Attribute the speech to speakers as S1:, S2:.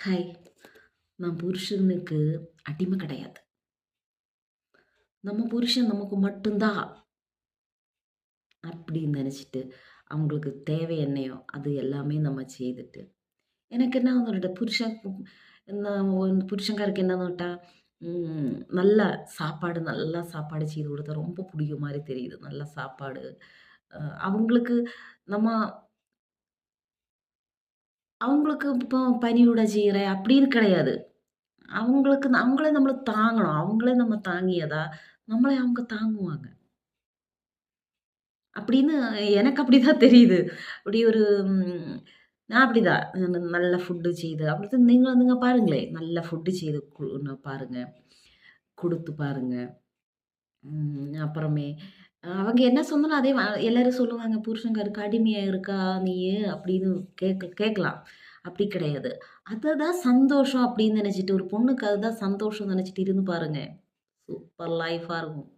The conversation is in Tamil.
S1: ஹாய். நான் புருஷனுக்கு அடிமை கிடையாது. நம்ம புருஷன் நமக்கு மட்டும் தான் அப்படின்னு நெனச்சுட்டு, அவங்களுக்கு தேவை என்னையோ, அது எல்லாமே நம்ம செய்துட்டு, எனக்கு என்ன அவங்களோட புருஷன் நான் புருஷன்காருக்கு என்ன தோட்டா, நல்லா நல்லா சாப்பாடு செய்து குடுத்தா ரொம்ப புடிக்கும் மாரி தெரியுது. நல்ல சாப்பாடு. அ அவங்களுக்கு நம்ம அவங்களுக்கு இப்போ பணிவிட செய்றேன் அப்படின்னு கிடையாது. அவங்களே நம்மள தாங்கணும். அவங்களே நம்ம தாங்கியதா, நம்மள அவங்க தாங்குவாங்க. அப்படின்னு எனக்கு அப்படிதான் தெரியுது. அப்படி ஒரு நான் அப்படிதான். நல்ல ஃபுட்டு செய்து அப்படித்தான் நீங்க வந்துங்க பாருங்களேன். நல்ல ஃபுட்டு செய்து பாருங்க. குடுத்து பாருங்க. அப்புறமே அவங்க என்ன சொன்னாலும் அதே எல்லாரும் சொல்லுவாங்க, "புருஷன்காருக்கு அடிமையா இருக்கா நீயு?" அப்படின்னு கேட்கலாம். அப்படி கிடையாது. அதுதான் சந்தோஷம் அப்படின்னு நெனச்சுட்டு, ஒரு பொண்ணுக்கு அதுதான் சந்தோஷம் நெனச்சுட்டு இருந்து பாருங்க. சூப்பர் லைஃபா இருக்கும்.